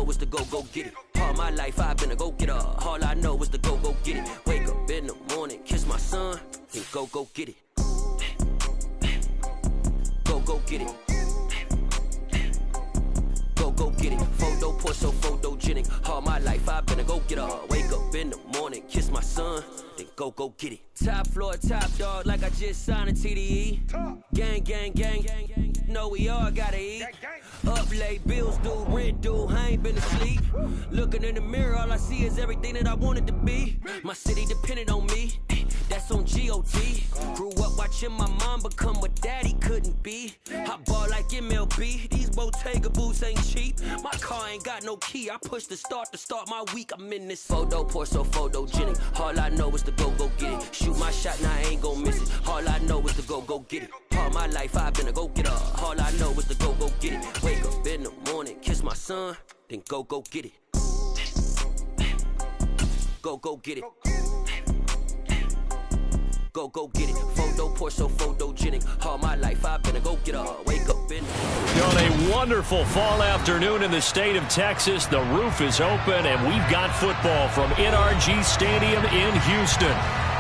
know is to go get it. All my life I've been a go-getter. All I know is to go get it. Wake up in the morning, kiss my son, then go get it. Go get it. Go get it. Photo poor, so photogenic. All my life I've been a go-getter. Wake up in the morning, kiss my son, then go get it. Top floor, top dog, like I just signed a TDE. Gang. Know we all gotta eat. Up late, bills due, rent due, I ain't been asleep. Looking in the mirror, all I see is everything that I wanted to be. My city depended on me, that's on G.O.D. Grew up watching my mom become what daddy couldn't be. I ball like MLB, these Bottega boots ain't cheap. My car ain't got no key, I push the start to start my week. I'm in this photo poor, so photogenic. All I know is to go get it. Shoot my shot, now I ain't gon' miss it. All I know is to go get it. All my life I've been a go-getter. All I know is to go get it. Wake up in the morning, kiss my son, then go get it. Go get it. Go get it. Photo poor, so photogenic. All my life I've been a go-getter. Wake up in On a wonderful fall afternoon in the state of Texas, the roof is open and we've got football from NRG Stadium in Houston.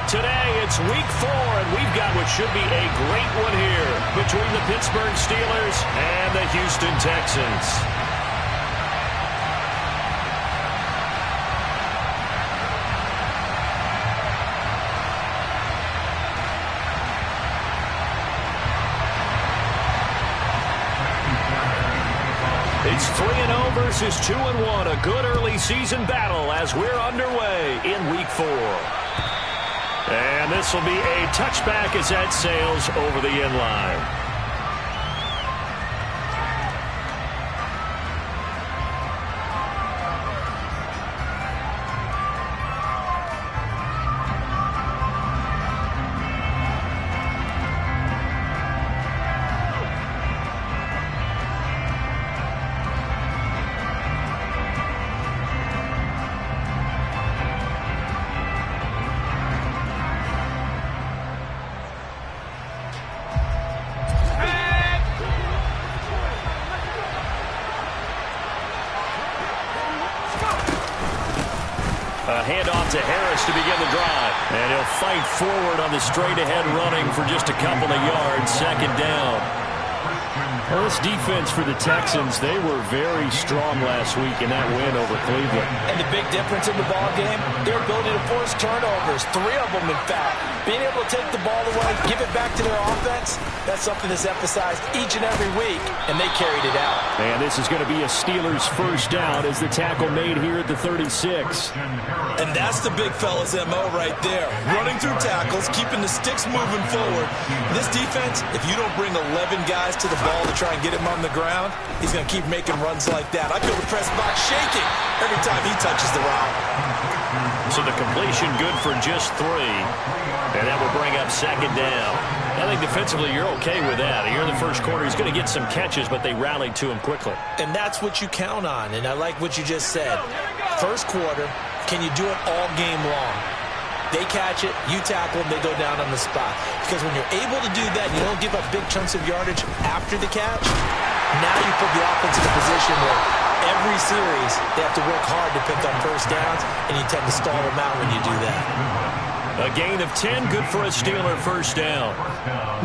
Today it's week 4 and we've got what should be a great one here between the Pittsburgh Steelers and the Houston Texans. It's 3-0 versus 2-1, a good early season battle as we're underway in week 4. And this will be a touchback as that sails over the end line. A handoff to Harris to begin the drive. And he'll fight forward on the straight-ahead running for just a couple of yards. Second down. Well, this defense for the Texans, they were very strong last week in that win over Cleveland. And the big difference in the ball game, their ability to force turnovers, 3 of them in fact. Being able to take the ball away, give it back to their offense, that's something that's emphasized each and every week, and they carried it out. And this is going to be a Steelers first down as the tackle made here at the 36. And that's the big fella's MO right there. Running through tackles, keeping the sticks moving forward. This defense, if you don't bring 11 guys to the ball to try and get him on the ground, he's going to keep making runs like that. I feel the press box shaking every time he touches the rock. So the completion good for just 3. And that will bring up second down. I think defensively you're okay with that. Here in the first quarter, he's going to get some catches, but they rallied to him quickly. And that's what you count on, and I like what you just said. First quarter, can you do it all game long? They catch it, you tackle them, they go down on the spot. Because when you're able to do that, you don't give up big chunks of yardage after the catch, now you put the offense in a position where every series they have to work hard to pick up first downs, and you tend to stall them out when you do that. A gain of 10, good for a Steeler first down.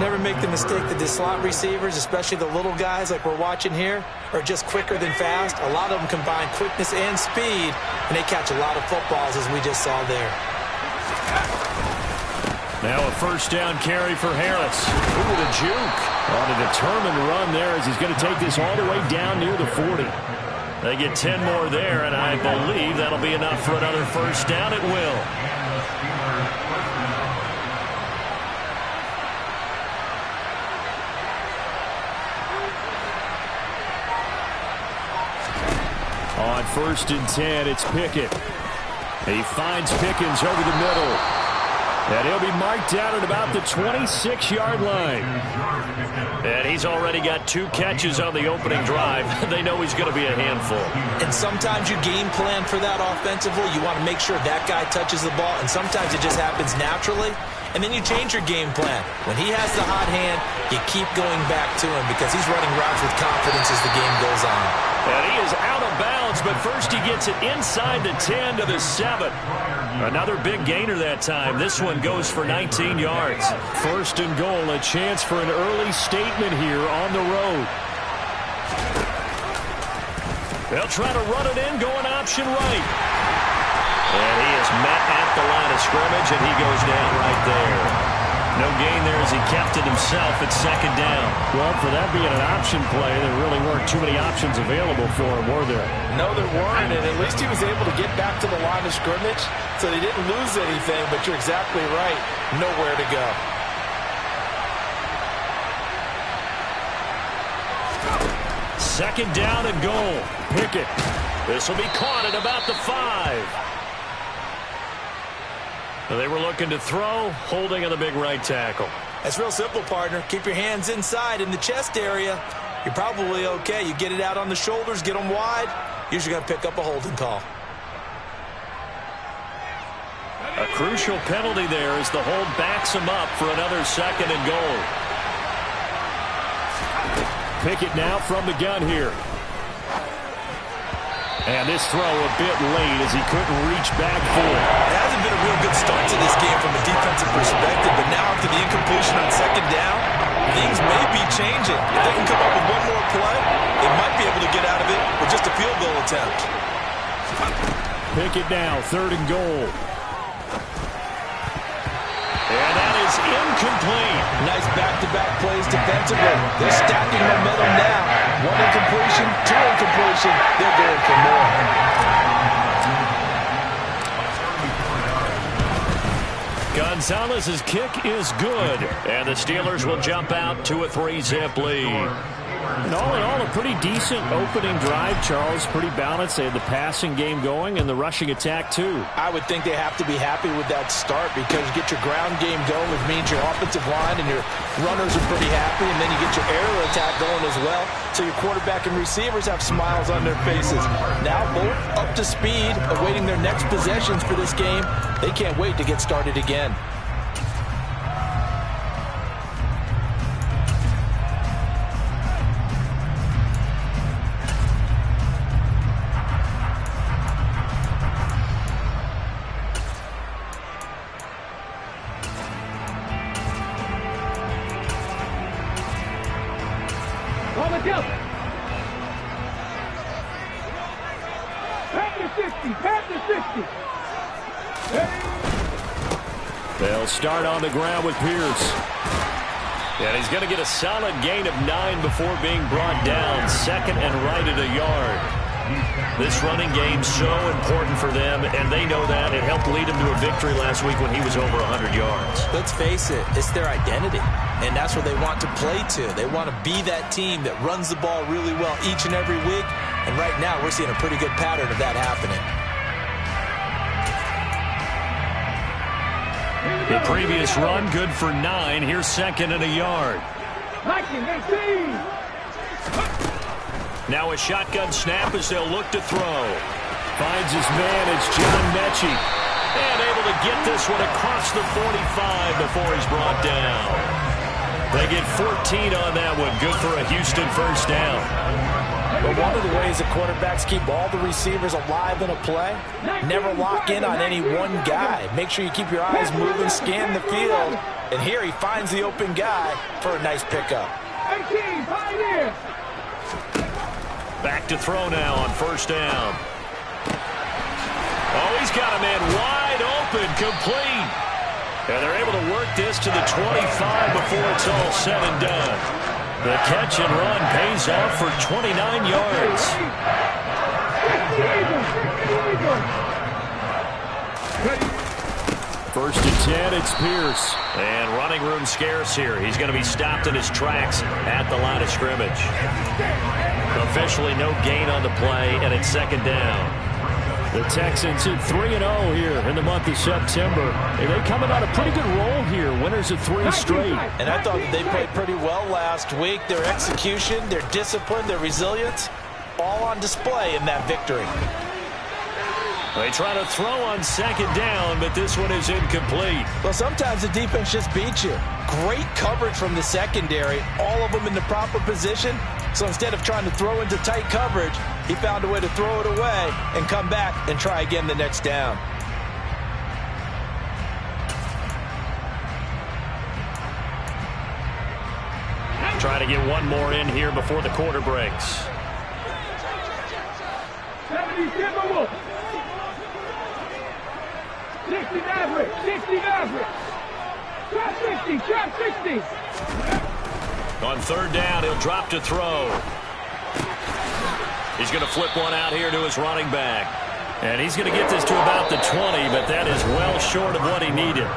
Never make the mistake that the slot receivers, especially the little guys like we're watching here, are just quicker than fast. A lot of them combine quickness and speed, and they catch a lot of footballs, as we just saw there. Now a first down carry for Harris. Ooh, the juke. On a determined run there as he's going to take this all the way down near the 40. They get 10 more there, and I believe that'll be enough for another first down. It will. On 1st and 10, it's Pickett. He finds Pickens over the middle. And he'll be marked out at about the 26-yard line. And he's already got 2 catches on the opening drive. They know he's going to be a handful. And sometimes you game plan for that offensively. You want to make sure that guy touches the ball. And sometimes it just happens naturally. And then you change your game plan. When he has the hot hand, you keep going back to him because he's running routes with confidence as the game goes on. And he is out of bounds, but first he gets it inside the 10 to the 7. Another big gainer that time. This one goes for 19 yards. First and goal, a chance for an early statement here on the road. They'll try to run it in, going option right. And he is met at the line of scrimmage, and he goes down right there. No gain there as he kept it himself at second down. Well, for that being an option play, there really weren't too many options available for him, were there? No, there weren't, and at least he was able to get back to the line of scrimmage, so they didn't lose anything, but you're exactly right. Nowhere to go. Second down and goal. Pickett. This will be caught at about the 5. They were looking to throw, holding on the big right tackle. That's real simple, partner. Keep your hands inside in the chest area. You're probably okay. You get it out on the shoulders, get them wide. Usually going to pick up a holding call. A crucial penalty there as the hold backs him up for another second and goal. Pickett now from the gun here. And this throw a bit late as he couldn't reach back for it. It hasn't been a real good start to this game from a defensive perspective, but now after the incompletion on second down, things may be changing. If they can come up with one more play, they might be able to get out of it with just a field goal attempt. Pickett now, third and goal. And that is incomplete. Nice back-to-back plays defensively. They're stacking momentum now. One incompletion, two incompletion. They're going for more. Gonzalez's kick is good. And the Steelers will jump out to a 3-zip lead. And all in all, a pretty decent opening drive, Charles. Pretty balanced. They had the passing game going and the rushing attack, too. I would think they have to be happy with that start because you get your ground game going, which means your offensive line and your runners are pretty happy, and then you get your aerial attack going as well, so your quarterback and receivers have smiles on their faces. Now both up to speed, awaiting their next possessions for this game. They can't wait to get started again. They'll start on the ground with Pierce. And he's going to get a solid gain of 9 before being brought down. Second and right at a yard. This running game's so important for them, and they know that. It helped lead him to a victory last week when he was over 100 yards. Let's face it, it's their identity, and that's what they want to play to. They want to be that team that runs the ball really well each and every week, and right now we're seeing a pretty good pattern of that happening. The previous run, good for 9. Here's second and a yard. Now a shotgun snap as they'll look to throw. Finds his man, it's John Mechie. And able to get this one across the 45 before he's brought down. They get 14 on that one. Good for a Houston first down. But one of the ways the quarterbacks keep all the receivers alive in a play, never lock in on any one guy. Make sure you keep your eyes moving, scan the field. And here he finds the open guy for a nice pickup. Back to throw now on first down. Oh, he's got a man wide open, complete. And they're able to work this to the 25 before it's all said and done. The catch and run pays off for 29 yards. First and 10, it's Pierce. And running room scarce here. He's going to be stopped in his tracks at the line of scrimmage. Officially no gain on the play, and it's second down. The Texans hit 3-0 here in the month of September. And they coming on a pretty good roll here. Winners of 3 straight. And I thought that they played pretty well last week. Their execution, their discipline, their resilience, all on display in that victory. They try to throw on second down, but this one is incomplete. Well, sometimes the defense just beats you. great coverage from the secondary, all of them in the proper position. So instead of trying to throw into tight coverage, he found a way to throw it away and come back and try again the next down. Try to get one more in here before the quarter breaks. 70 Timberwolves. 60 Maverick. 60 Maverick. Trap 60. Trap 60. On third down, he'll drop to throw. He's going to flip one out here to his running back. And he's going to get this to about the 20, but that is well short of what he needed.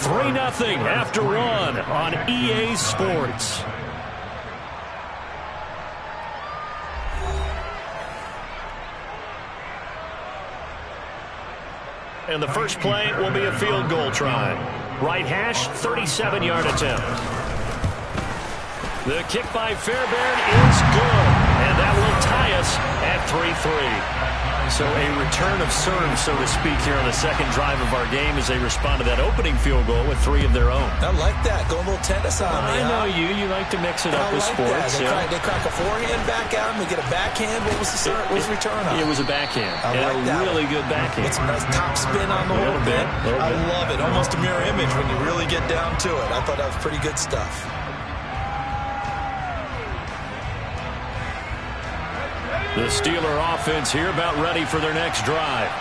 3-0 after one on EA Sports. And the first play will be a field goal try. Right hash, 37-yard attempt. The kick by Fairbairn is good. And that will tie us at 3-3. So a return of serve, so to speak, here on the second drive of our game as they respond to that opening field goal with 3 of their own. I like that. Go a little tennis on me. I know you. You like to mix it up with sports. They crack a forehand back out and we get a backhand. What was the return on? It was a backhand. I like that. Really good backhand. It's a nice top spin on the whole thing. I love it. Almost a mirror image when you really get down to it. I thought that was pretty good stuff. The Steeler offense here about ready for their next drive.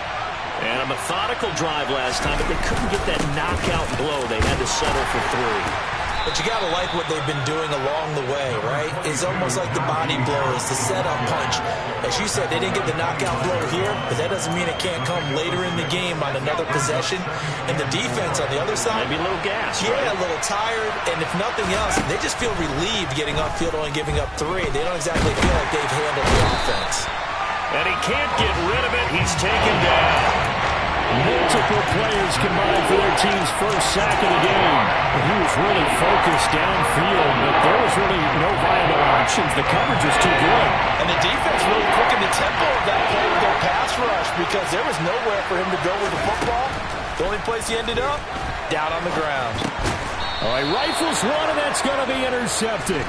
And a methodical drive last time, but they couldn't get that knockout blow. They had to settle for 3. But you got to like what they've been doing along the way, right? It's almost like the body blows, the setup punch. As you said, they didn't get the knockout blow here, but that doesn't mean it can't come later in the game on another possession. And the defense on the other side, maybe a little gas. Yeah, right? A little tired. And if nothing else, they just feel relieved getting upfield, only giving up 3. They don't exactly feel like they've handled the offense. And he can't get rid of it. He's taken down. Multiple players combined for their team's first sack of the game. He was really focused downfield, but there was really no viable options. The coverage was too good. And the defense really quickened the tempo of that play with their pass rush because there was nowhere for him to go with the football. The only place he ended up, down on the ground. All right, rifles one, and that's going to be intercepted.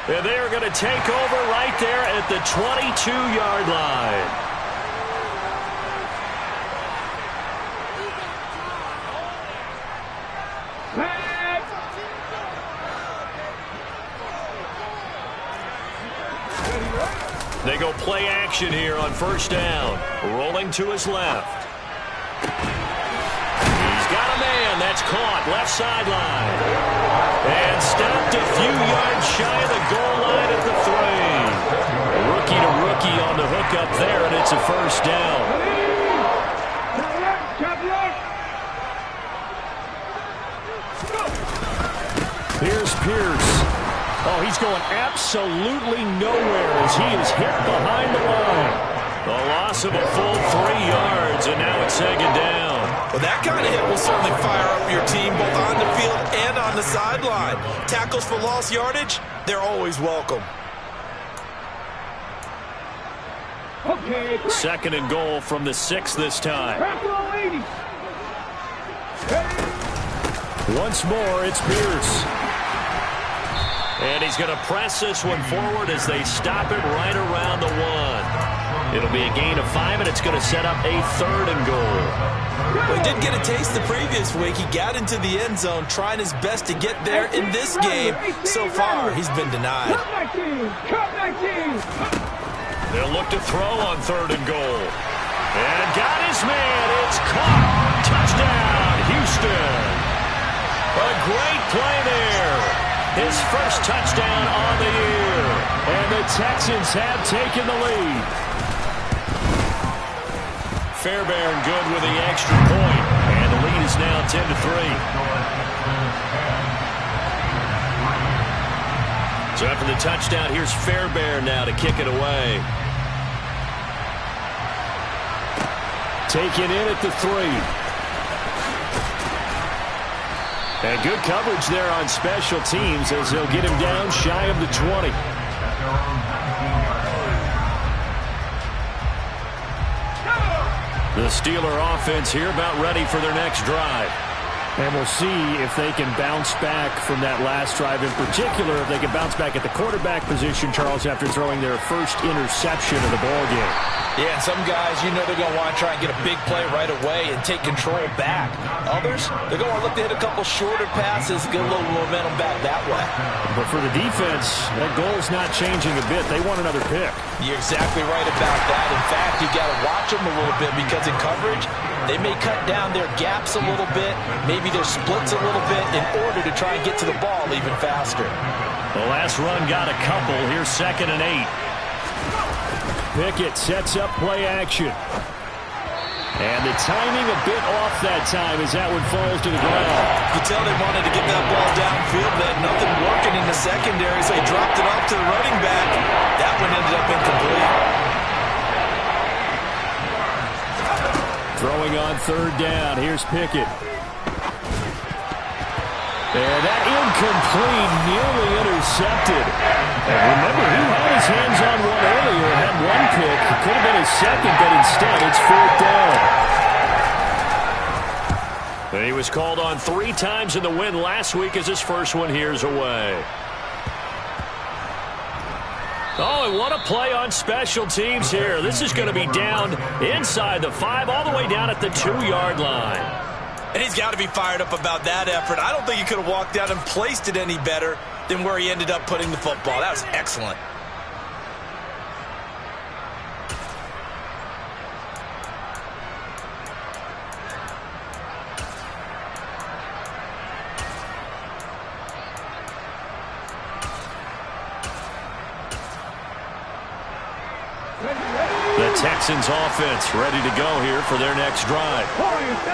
And they are going to take over right there at the 22-yard line. They go play action here on first down. Rolling to his left. He's got a man. That's caught. Left sideline. And stopped a few yards shy of the goal line at the 3. Rookie to rookie on the hook up there, and it's a first down. Here's Pierce. Oh, he's going absolutely nowhere as he is hit behind the line. A loss of a full 3 yards, and now it's second down. Well, that kind of hit will certainly fire up your team both on the field and on the sideline. Tackles for lost yardage, they're always welcome. Okay. Second and goal from the 6 this time. Once more, it's Pierce. And he's going to press this one forward as they stop it right around the 1. It'll be a gain of 5, and it's going to set up a third and goal. Well, he did get a taste the previous week. He got into the end zone, trying his best to get there in this game. So far, he's been denied. They'll look to throw on third and goal. And got his man. It's caught. Touchdown, Houston. A great play there. His first touchdown on the year. And the Texans have taken the lead. Fairbairn good with the extra point. And the lead is now 10-3. So after the touchdown, here's Fairbairn now to kick it away. Taken in at the 3. And good coverage there on special teams as they'll get him down shy of the 20. The Steeler offense here about ready for their next drive. And we'll see if they can bounce back from that last drive. In particular, if they can bounce back at the quarterback position, Charles, after throwing their first interception of the ballgame. Yeah, and some guys, you know they're going to want to try and get a big play right away and take control back. Others, they're going to look to hit a couple shorter passes, get a little momentum back that way. But for the defense, that goal's not changing a bit. They want another pick. You're exactly right about that. In fact, you got to watch them a little bit because in coverage, they may cut down their gaps a little bit, maybe their splits a little bit in order to try and get to the ball even faster. The last run got a couple. Here's 2nd and 8. Pickett sets up play action. And the timing a bit off that time as that one falls to the ground. You tell they wanted to get that ball downfield. They had nothing working in the secondary, so he dropped it off to the running back. That one ended up incomplete. Throwing on 3rd down. Here's Pickett. And that incomplete, nearly intercepted. And remember, he had his hands on one earlier, had one pick. It could have been his second, but instead it's 4th down. He was called on 3 times in the win last week as his first one here's away. Oh, and what a play on special teams here. This is going to be down inside the 5, all the way down at the 2-yard line. And he's got to be fired up about that effort. I don't think he could have walked out and placed it any better than where he ended up putting the football. That was excellent. The Texans offense ready to go here for their next drive.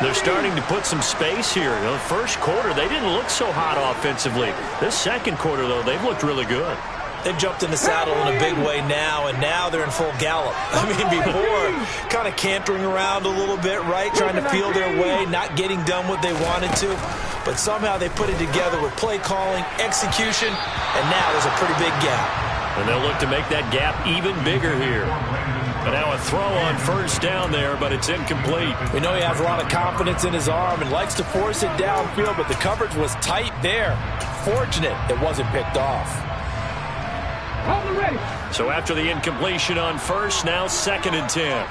They're starting to put some space here. The first quarter, they didn't look so hot offensively. This second quarter, though, they've looked really good. They've jumped in the saddle in a big way now, and now they're in full gallop. I mean, before, kind of cantering around a little bit, right, trying to feel their way, not getting done what they wanted to. But somehow they put it together with play calling, execution, and now there's a pretty big gap. And they'll look to make that gap even bigger here. But now a throw on 1st down there, but it's incomplete. We know he has a lot of confidence in his arm and likes to force it downfield, but the coverage was tight there. Fortunate it wasn't picked off. So after the incompletion on 1st, now 2nd and 10.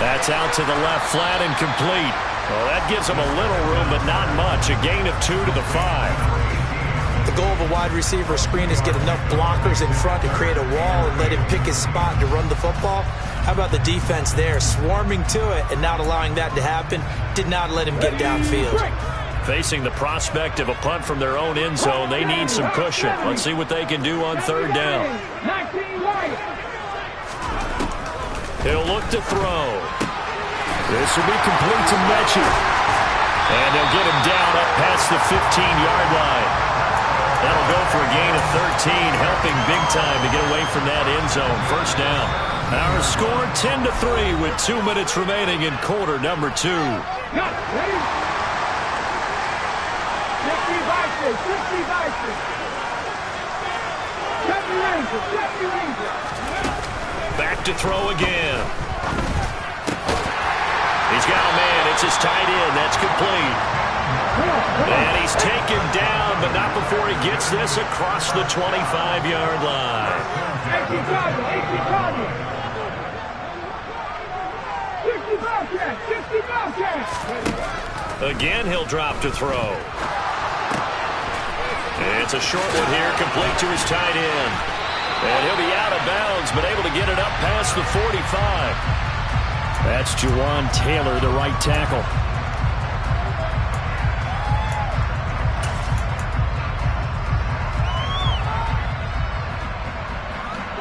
That's out to the left flat and complete. Well, that gives him a little room, but not much. A gain of 2 to the 5. The goal of a wide receiver screen is get enough blockers in front to create a wall and let him pick his spot to run the football. How about the defense there, swarming to it and not allowing that to happen? Did not let him get downfield. Facing the prospect of a punt from their own end zone, they need some cushion. Let's see what they can do on 3rd down. He'll look to throw. This will be complete to Mechie. And they'll get him down up past the 15-yard line. That'll go for a gain of 13, helping big time to get away from that end zone. 1st down. Our score 10-3 with 2 minutes remaining in quarter number 2. Back to throw again. He's got a man. It's his tight end. That's complete. And he's taken down, but not before he gets this across the 25-yard line. Again, he'll drop to throw. It's a short one here, complete to his tight end. And he'll be out of bounds, but able to get it up past the 45. That's Juwan Taylor, the right tackle.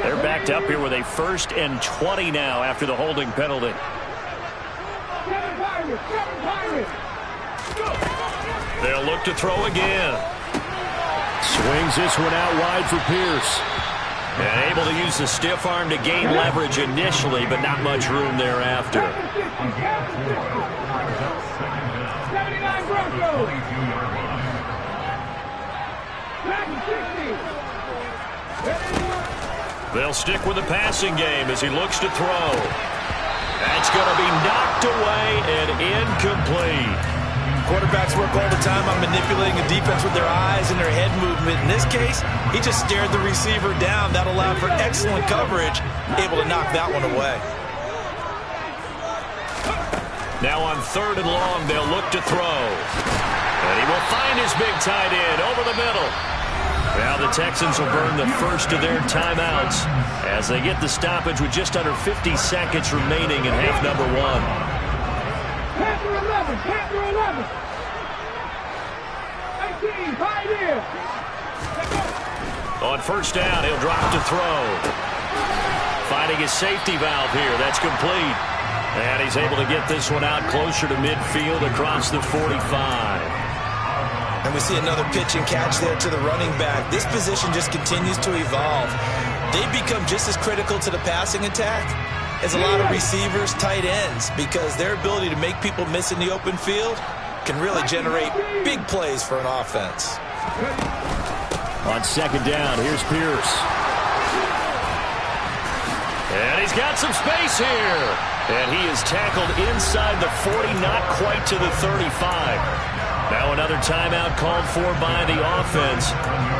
They're backed up here with a 1st and 20 now after the holding penalty. They'll look to throw again. Swings this one out wide for Pierce. And able to use the stiff arm to gain leverage initially, but not much room thereafter. They'll stick with the passing game as he looks to throw. That's It's going to be knocked away and incomplete. Quarterbacks work overtime on manipulating the defense with their eyes and their head movement. In this case, he just stared the receiver down. That allowed for excellent coverage, able to knock that one away. Now on 3rd and long, they'll look to throw. And he will find his big tight end over the middle. Now the Texans will burn the first of their timeouts as they get the stoppage with just under 50 seconds remaining in half number 1. Panther 11, Panther 11. 18, Pioneer. On 1st down, he'll drop to throw. Finding his safety valve here. That's complete. And he's able to get this one out closer to midfield across the 45. And we see another pitch and catch there to the running back. This position just continues to evolve. They become just as critical to the passing attack as a lot of receivers, tight ends, because their ability to make people miss in the open field can really generate big plays for an offense. On 2nd down, here's Pierce. And he's got some space here. And he is tackled inside the 40, not quite to the 35. Now another timeout called for by the offense,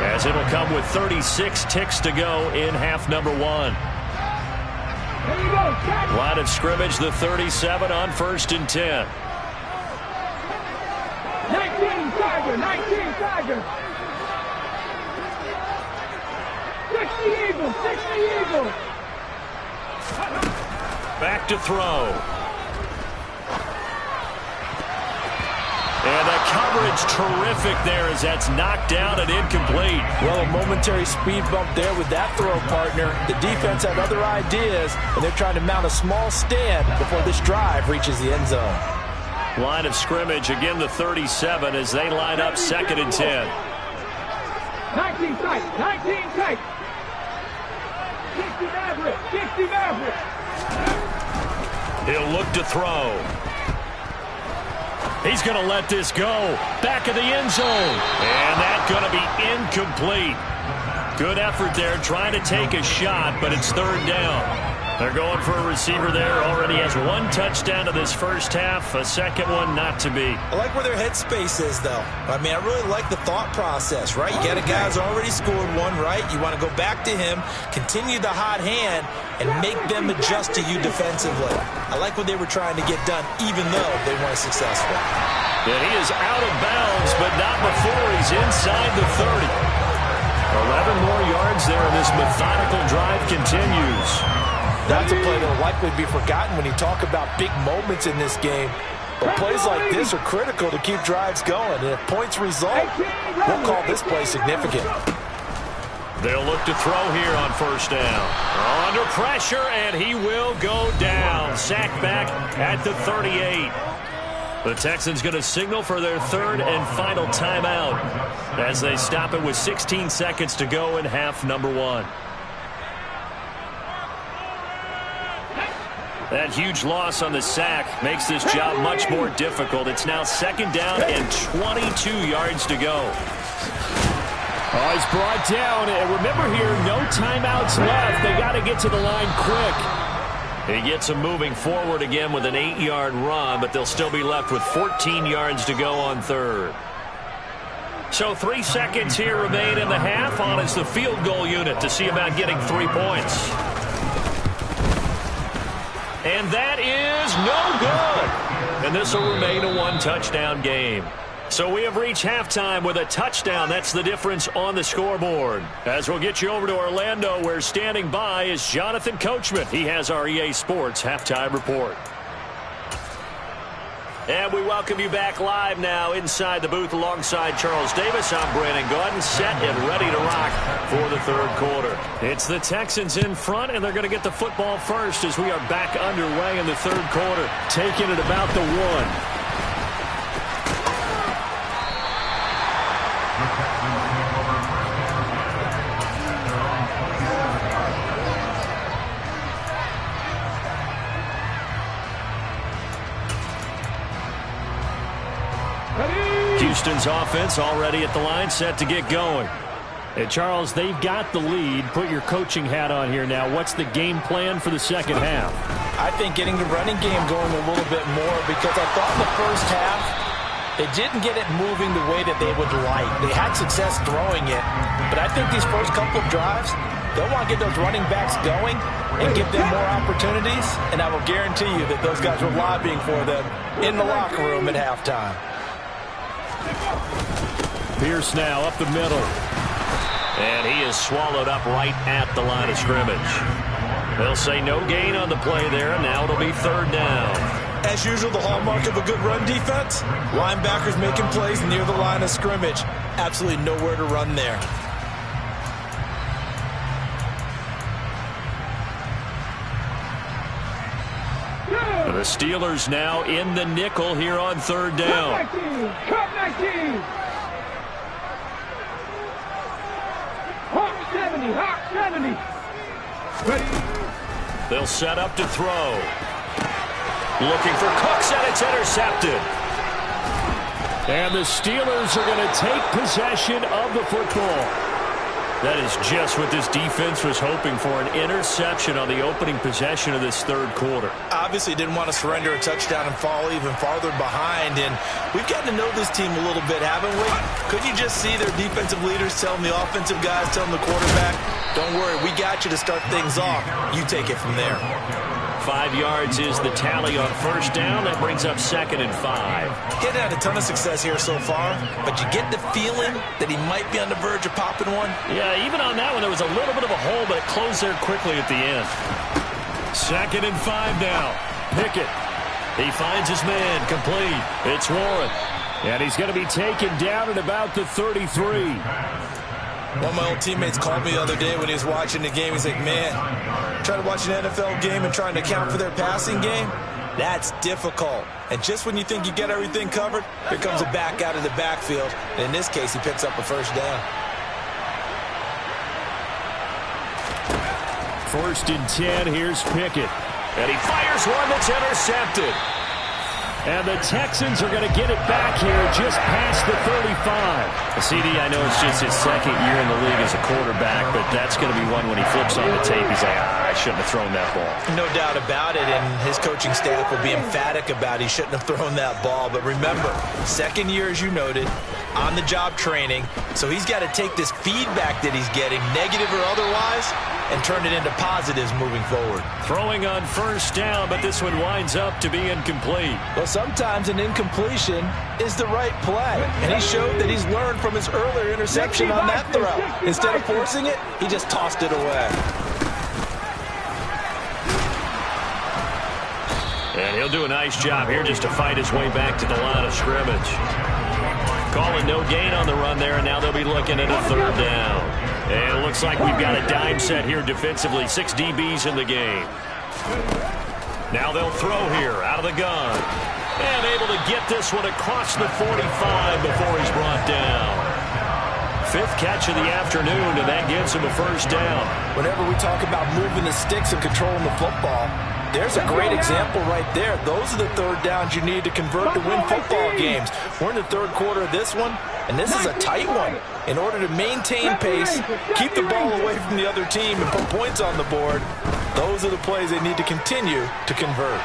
as it'll come with 36 ticks to go in half number 1. Line of scrimmage, the 37 on 1st and 10. 19 Tiger, 19 Tiger. 60 Eagles, 60 Eagles. Back to throw. And the coverage terrific there as that's knocked down and incomplete. Well, a momentary speed bump there with that throw partner. The defense had other ideas, and they're trying to mount a small stand before this drive reaches the end zone. Line of scrimmage, again the 37 as they line up 2nd and 10. 19 tight, 19 tight. 60 Maverick, 60 Maverick. He'll look to throw. He's going to let this go. Back of the end zone. And that's going to be incomplete. Good effort there trying to take a shot, but it's 3rd down. They're going for a receiver there. Already has 1 touchdown to this first half. A second one not to be. I like where their headspace is, though. I mean, I really like the thought process, right? You got a guy who's already scored 1, right? You want to go back to him, continue the hot hand, and make them adjust to you defensively. I like what they were trying to get done, even though they weren't successful. And he is out of bounds, but not before he's inside the 30. 11 more yards there, and this methodical drive continues. That's a play that will likely be forgotten when you talk about big moments in this game. But plays like this are critical to keep drives going. And if points result, we'll call this play significant. They'll look to throw here on 1st down. Under pressure, and he will go down. Sacked back at the 38. The Texans going to signal for their 3rd and final timeout as they stop it with 16 seconds to go in half number 1. That huge loss on the sack makes this job much more difficult. It's now 2nd down and 22 yards to go. Oh, he's brought down. And remember here, no timeouts left. They got to get to the line quick. He gets him moving forward again with an 8-yard run, but they'll still be left with 14 yards to go on 3rd. So 3 seconds here remain in the half. On is the field goal unit to see about getting 3 points. And that is no good. And this will remain a 1-touchdown game. So we have reached halftime with a touchdown. That's the difference on the scoreboard. As we'll get you over to Orlando, where standing by is Jonathan Coachman. He has our EA Sports Halftime Report. And we welcome you back live now inside the booth alongside Charles Davis. I'm Brandon Gordon, set and ready to rock for the 3rd quarter. It's the Texans in front, and they're going to get the football first as we are back underway in the 3rd quarter. Taking it about the 1. Houston's offense already at the line, set to get going. And Charles, they've got the lead. Put your coaching hat on here now. What's the game plan for the second half? I think getting the running game going a little bit more, because I thought in the first half they didn't get it moving the way that they would like. They had success throwing it, but I think these first couple of drives, they'll want to get those running backs going and give them more opportunities, and I will guarantee you that those guys were lobbying for them in the locker room at halftime. Pierce now up the middle. And he is swallowed up right at the line of scrimmage. They'll say no gain on the play there, and now it'll be third down. As usual, the hallmark of a good run defense, linebackers making plays near the line of scrimmage. Absolutely nowhere to run there. The Steelers now in the nickel here on third down. Cut 19. Hawk 70. Hawk 70. Ready. They'll set up to throw. Looking for Cooks, and it's intercepted. And the Steelers are going to take possession of the football. That is just what this defense was hoping for, an interception on the opening possession of this third quarter. Obviously didn't want to surrender a touchdown and fall even farther behind, and we've gotten to know this team a little bit, haven't we? Could you just see their defensive leaders telling the offensive guys, telling the quarterback, don't worry, we got you to start things off. You take it from there. 5 yards is the tally on first down. That brings up 2nd and 5. He hasn't had a ton of success here so far, but you get the feeling that he might be on the verge of popping one. Yeah, even on that one, there was a little bit of a hole, but it closed there quickly at the end. 2nd and 5 now. Pickett. He finds his man, complete. It's Warren. And he's going to be taken down at about the 33. One of my old teammates called me the other day when he was watching the game. He's like, man, trying to watch an NFL game and trying to account for their passing game, that's difficult. And just when you think you get everything covered, here comes a back out of the backfield. And in this case, he picks up a first down. 1st and 10, here's Pickett. And he fires one that's intercepted. And the Texans are going to get it back here just past the 35. CD, I know it's just his second year in the league as a quarterback, but that's going to be one when he flips on the tape. He's like, I shouldn't have thrown that ball. No doubt about it, and his coaching staff will be emphatic about he shouldn't have thrown that ball. But remember, second year, as you noted, on-the-job training, so he's got to take this feedback that he's getting, negative or otherwise, and turn it into positives moving forward. Throwing on first down, but this one winds up to be incomplete. Well, sometimes an incompletion is the right play, and he showed that he's learned from his earlier interception on that throw. Instead of forcing it, he just tossed it away. And he'll do a nice job here just to fight his way back to the line of scrimmage. Calling no gain on the run there, and now they'll be looking at a third down. And it looks like we've got a dime set here defensively. 6 DBs in the game. Now they'll throw here out of the gun. And able to get this one across the 45 before he's brought down. 5th catch of the afternoon, and that gets him a first down. Whenever we talk about moving the sticks and controlling the football, there's a great example right there. Those are the third downs you need to convert to win football games. We're in the third quarter of this one, and this is a tight one. In order to maintain pace, keep the ball away from the other team, and put points on the board, those are the plays they need to continue to convert.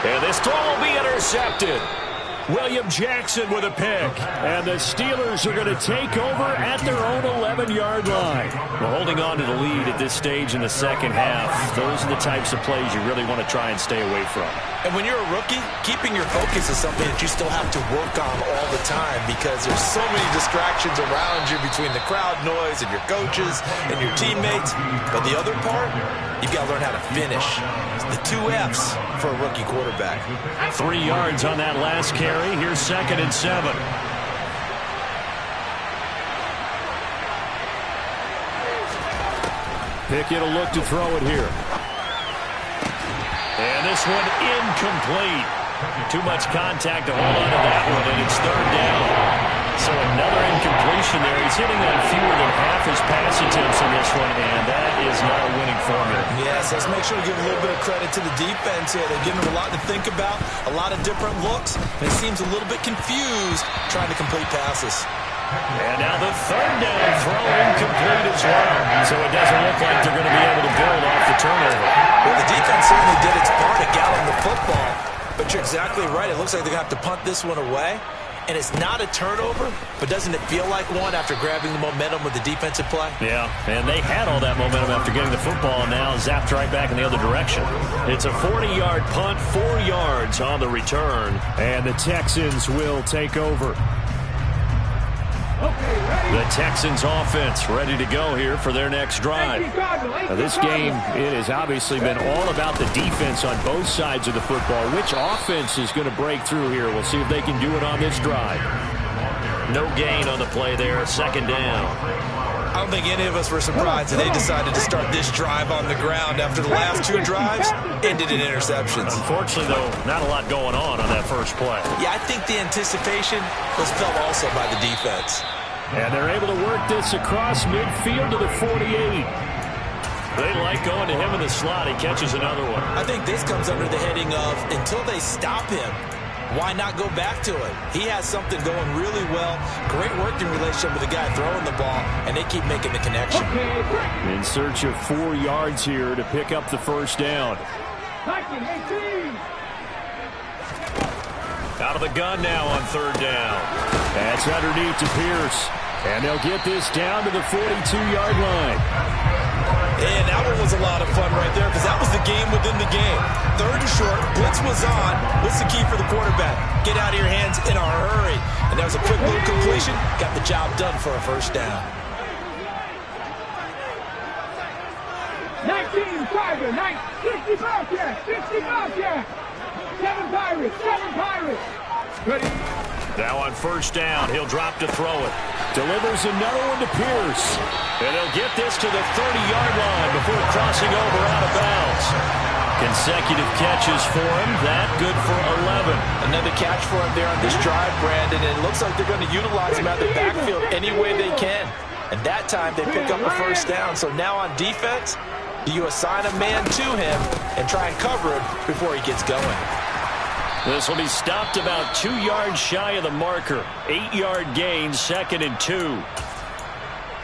And this throw will be intercepted. William Jackson with a pick. And the Steelers are going to take over at their own 11-yard line. Well, holding on to the lead at this stage in the second half, those are the types of plays you really want to try and stay away from. And when you're a rookie, keeping your focus is something that you still have to work on all the time, because there's so many distractions around you between the crowd noise and your coaches and your teammates. But the other part, you've got to learn how to finish. It's the 2 F's for a rookie quarterback. 3 yards on that last carry. Here's 2nd and 7. Pickett will look to throw it here. And this one incomplete. Too much contact to hold on to that one, and it's third down. So another incompletion there. He's hitting on fewer than half his pass attempts in this one, and that is not a winning formula. Yes, let's make sure we give a little bit of credit to the defense here. They're giving him a lot to think about, a lot of different looks, and it seems a little bit confused trying to complete passes. And now the third down throw incomplete as well. So it doesn't look like they're going to be able to build off the turnover. Well, the defense certainly did its part to gallon the football. But you're exactly right. It looks like they're going to have to punt this one away. And it's not a turnover, but doesn't it feel like one after grabbing the momentum with the defensive play? Yeah, and they had all that momentum after getting the football, and now zapped right back in the other direction. It's a 40-yard punt, 4 yards on the return, and the Texans will take over. The Texans offense ready to go here for their next drive. Now, this game, it has obviously been all about the defense on both sides of the football. Which offense is going to break through here? We'll see if they can do it on this drive. No gain on the play there, second down. I don't think any of us were surprised that they decided to start this drive on the ground after the last 2 drives ended in interceptions. Unfortunately, though, not a lot going on that first play. Yeah, I think the anticipation was felt also by the defense. And they're able to work this across midfield to the 48. They like going to him in the slot. He catches another one. I think this comes under the heading of until they stop him, why not go back to it? He has something going really well. Great working relationship with the guy throwing the ball, and they keep making the connection. In search of 4 yards here to pick up the first down. Out of the gun now on third down. That's underneath to Pierce. And they'll get this down to the 42-yard line. And that one was a lot of fun right there because that was the game within the game. Third and short, blitz was on. What's the key for the quarterback? Get out of your hands in a hurry. And that was a quick little completion. Got the job done for a first down. 19 Tiger, 65 yards, 65 yards. 7 Pirates. Ready? Now on first down, he'll drop to throw it. Delivers another one to Pierce. And he'll get this to the 30-yard line before crossing over out of bounds. Consecutive catches for him. That good for 11. Another catch for him there on this drive, Brandon. And it looks like they're going to utilize him out of the backfield any way they can. And that time they pick up a first down. So now on defense, do you assign a man to him and try and cover him before he gets going? This will be stopped about 2 yards shy of the marker. 8-yard gain, 2nd and 2.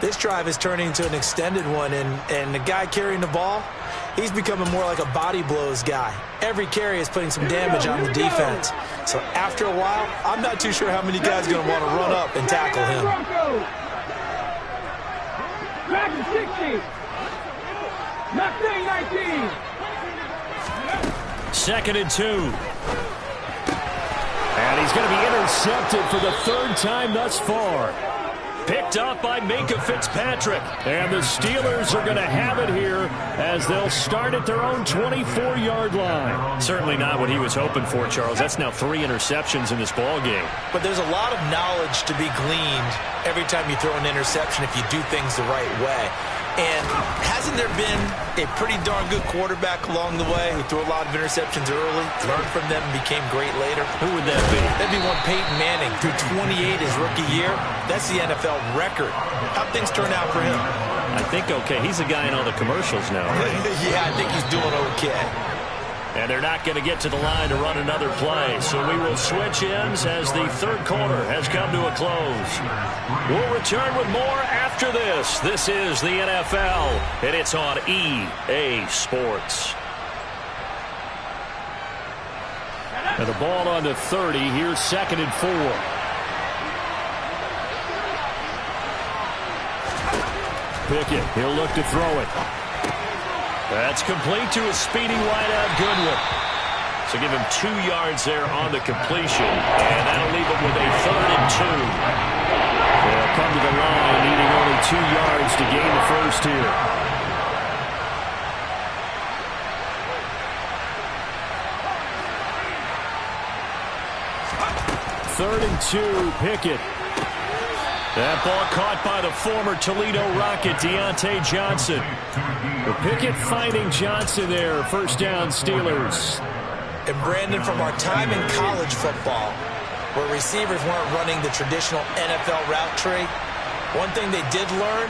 This drive is turning into an extended one, and the guy carrying the ball, he's becoming more like a body blows guy. Every carry is putting some damage on the defense. So after a while, I'm not too sure how many guys are going to want to run up and tackle him. Back to 60. Not 19. 2nd and 2. And he's going to be intercepted for the 3rd time thus far. Picked up by Minka Fitzpatrick. And the Steelers are going to have it here as they'll start at their own 24-yard line. Certainly not what he was hoping for, Charles. That's now 3 interceptions in this ball game. But there's a lot of knowledge to be gleaned every time you throw an interception if you do things the right way. And hasn't there been a pretty darn good quarterback along the way who threw a lot of interceptions early, learned from them, and became great later? Who would that be? That'd be one Peyton Manning, threw 28 his rookie year. That's the NFL record. How'd things turn out for him? I think okay. He's a guy in all the commercials now, right? Yeah, I think he's doing okay. And they're not going to get to the line to run another play. So we will switch ends as the 3rd quarter has come to a close. We'll return with more after this. This is the NFL, and it's on EA Sports. And the ball on the 30. Here's 2nd and 4. Pickett, he'll look to throw it. That's complete to a speedy wideout Goodwin. So give him 2 yards there on the completion. And that'll leave him with a 3rd and 2. They'll come to the line needing only 2 yards to gain the first here. Third and 2, Pickett. That ball caught by the former Toledo Rocket, Deontay Johnson. Pickett finding Johnson there. First down, Steelers. And Brandon, from our time in college football, where receivers weren't running the traditional NFL route tree, one thing they did learn,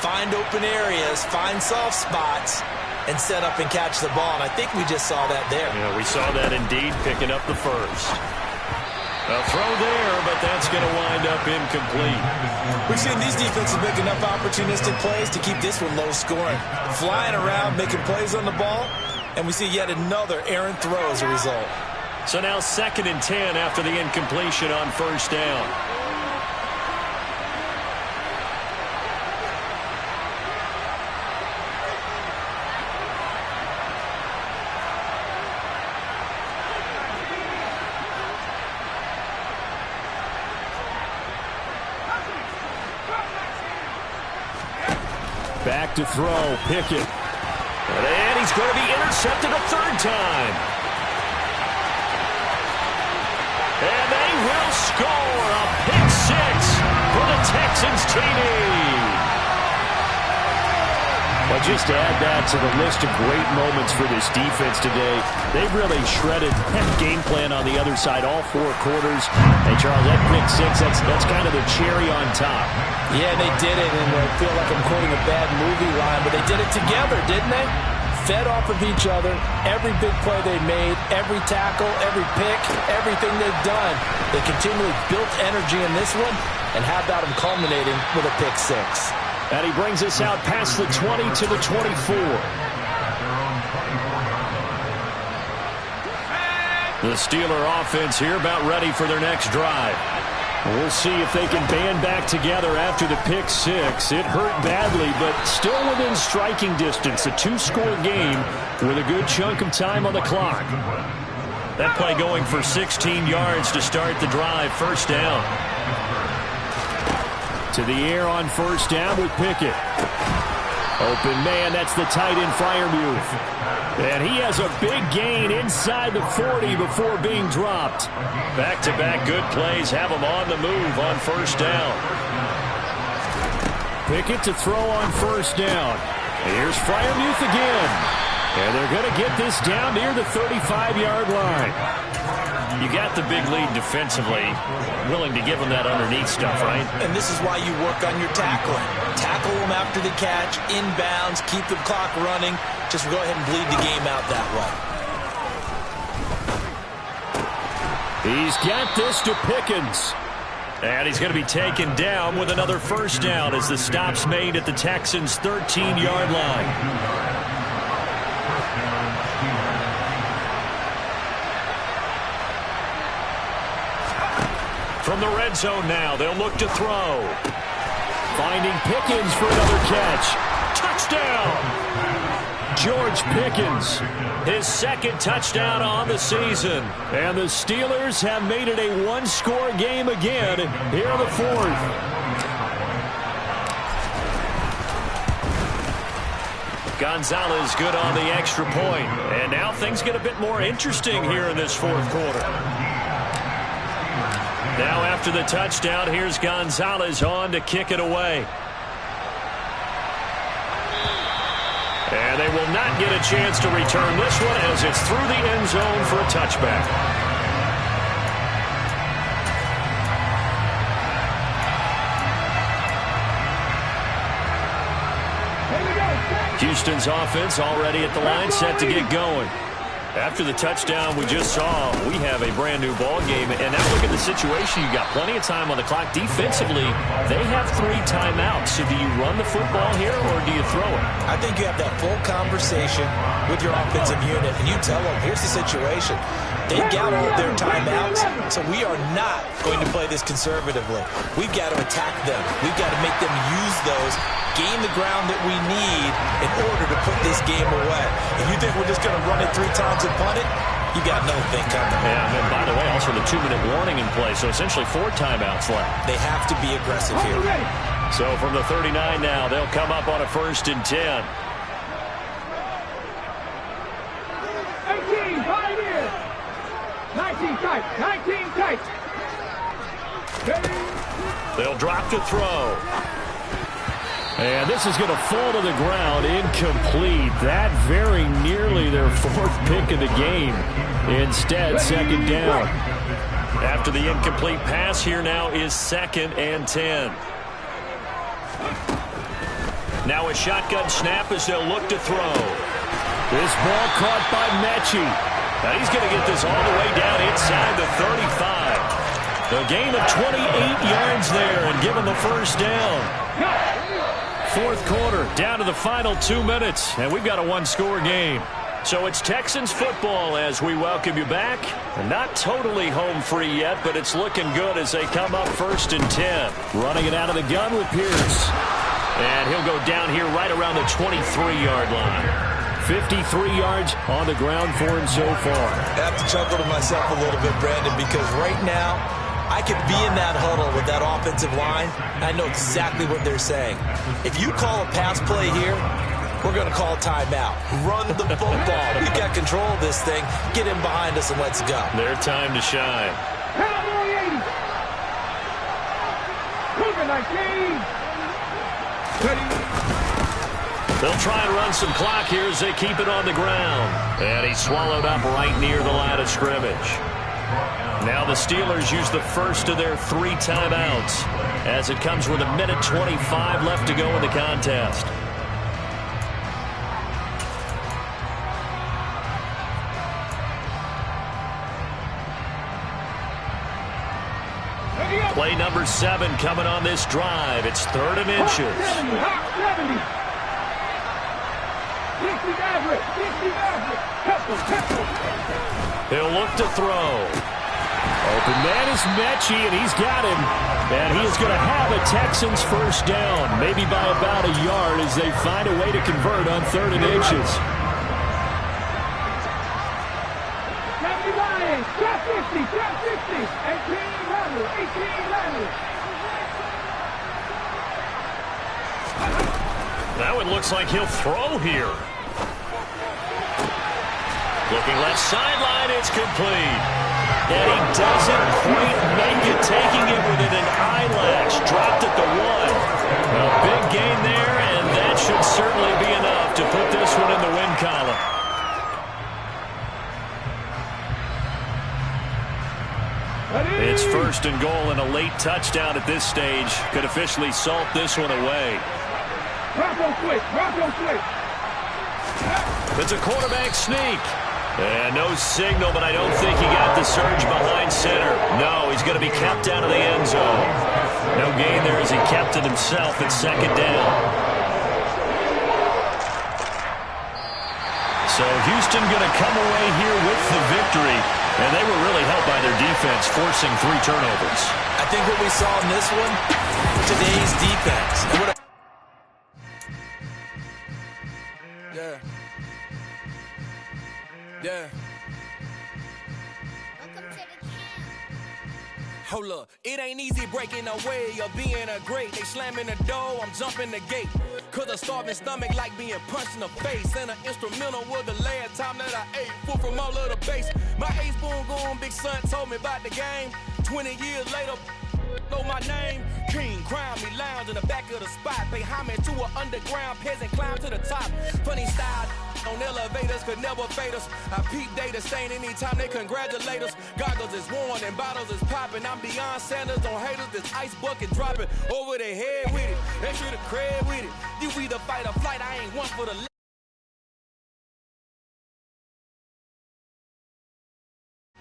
find open areas, find soft spots, and set up and catch the ball. And I think we just saw that there. Yeah, we saw that indeed, picking up the first. A throw there, but that's going to wind up incomplete. We've seen these defenses make enough opportunistic plays to keep this one low scoring. Flying around, making plays on the ball, and we see yet another errant throw as a result. So now 2nd and 10 after the incompletion on first down. Back to throw, Pickett. And he's going to be intercepted a 3rd time. And they will score a pick 6 for the Texans TD. Well, just to add that to the list of great moments for this defense today, they've really shredded that game plan on the other side all 4 quarters. And, Charles, that pick 6, that's kind of the cherry on top. Yeah, they did it, and I feel like I'm quoting a bad movie line, but they did it together, didn't they? Fed off of each other, every big play they made, every tackle, every pick, everything they've done. They continually built energy in this one, and how about them culminating with a pick 6? And he brings us out past the 20 to the 24. The Steeler offense here about ready for their next drive. We'll see if they can band back together after the pick 6. It hurt badly, but still within striking distance. A 2-score game with a good chunk of time on the clock. That play going for 16 yards to start the drive. First down. To the air on first down with Pickett. Open man, that's the tight end Freiermuth. And he has a big gain inside the 40 before being dropped. Back-to-back good plays have him on the move on first down. Pickett to throw on first down. Here's Freiermuth again. And they're going to get this down near the 35-yard line. You got the big lead defensively, willing to give them that underneath stuff, right? And this is why you work on your tackling. Tackle them after the catch, inbounds, keep the clock running. Just go ahead and bleed the game out that way. He's got this to Pickens. And he's going to be taken down with another first down as the stop's made at the Texans' 13-yard line. From the red zone now, they'll look to throw. Finding Pickens for another catch. Touchdown! George Pickens. His 2nd touchdown on the season. And the Steelers have made it a 1-score game again here in the 4th. Gonzalez good on the extra point. And now things get a bit more interesting here in this 4th quarter. Now after the touchdown, here's Gonzalez on to kick it away. And they will not get a chance to return this one as it's through the end zone for a touchback. Houston's offense already at the line, set to get going. After the touchdown we just saw, we have a brand-new ball game. And now look at the situation. You got plenty of time on the clock. Defensively, they have 3 timeouts. So do you run the football here or do you throw it? I think you have that full conversation with your offensive unit, and you tell them, here's the situation. They've got all of their timeouts, so we are not going to play this conservatively. We've got to attack them. We've got to make them use those, gain the ground that we need in order to put this game away. If you think we're just going to run it 3 times and punt it, you got no thing coming. Yeah, and by the way, also the 2-minute warning in play, so essentially 4 timeouts left. They have to be aggressive here. So from the 39 now, they'll come up on a 1st and 10. 18, 5 years. 19 tight, 19 tight. They'll drop to throw. And this is going to fall to the ground, incomplete. That very nearly their 4th pick of the game. Instead, 2nd down. After the incomplete pass, here now is 2nd and 10. Now a shotgun snap as they'll look to throw. This ball caught by Mechie. Now he's going to get this all the way down inside the 35. A gain of 28 yards there and given the first down. Fourth quarter, down to the final 2 minutes, and we've got a one-score game. So it's Texans football as we welcome you back. Not totally home free yet, but it's looking good as they come up 1st and 10. Running it out of the gun with Pierce. And he'll go down here right around the 23-yard line. 53 yards on the ground for him so far. I have to chuckle to myself a little bit, Brandon, because right now I could be in that huddle with that offensive line. I know exactly what they're saying. If you call a pass play here, we're going to call timeout. Run the football. We've got control of this thing. Get in behind us and let's go. Their time to shine. They'll try and run some clock here as they keep it on the ground. And he's swallowed up right near the line of scrimmage. Now the Steelers use the first of their 3 timeouts as it comes with 1:25 left to go in the contest. Play number 7 coming on this drive. It's 3rd and inches. 70. He'll look to throw. Open man is Mechie, and he's got him. And he is going to have a Texans first down, maybe by about a yard as they find a way to convert on 3rd and inches. 79, trap 50, 18 level. Now it looks like he'll throw here. Looking left sideline, it's complete. And he doesn't quite make it, taking it within an eyelash. Dropped at the 1. A big gain there, and that should certainly be enough to put this one in the win column. It's 1st and goal, and a late touchdown at this stage could officially salt this one away. Bronco switch. It's a quarterback sneak. And no signal, but I don't think he got the surge behind center. No, he's going to be kept out of the end zone. No gain there as he kept it himself at 2nd down. So Houston going to come away here with the victory. And they were really helped by their defense, forcing 3 turnovers. I think what we saw in this one, today's defense. Yeah. Hold up, it ain't easy breaking away or being a great. They slamming the door, I'm jumping the gate. Cause a starving stomach like being punched in the face. And an instrumental was the last time that I ate. Food from all of the base. My ace boom goon, big son told me about the game. 20 years later, know my name. King, crown me, lounge in the back of the spot. Pay homage to an underground peasant, climb to the top. Funny style on elevators could never fade us. I peep data stain anytime they congratulate us. Goggles is worn and bottles is popping. I'm Deion Sanders on haters, this ice bucket dropping over their head with it. They should have cred with it. You either fight or flight, I ain't one for the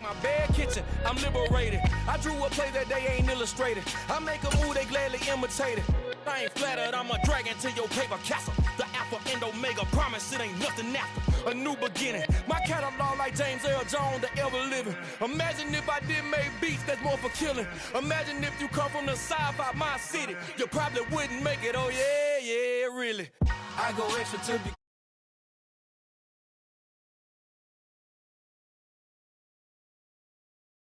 my bad kitchen, I'm liberated. I drew a play that they ain't illustrated. I make a move, they gladly imitate it. I ain't flattered, I'm a dragon to your paper castle. The alpha and omega, promise it ain't nothing after. A new beginning. My catalog like James Earl Jones, the ever living. Imagine if I did make beats that's more for killing. Imagine if you come from the sci-fi, my city. You probably wouldn't make it, oh yeah, really. I go extra to be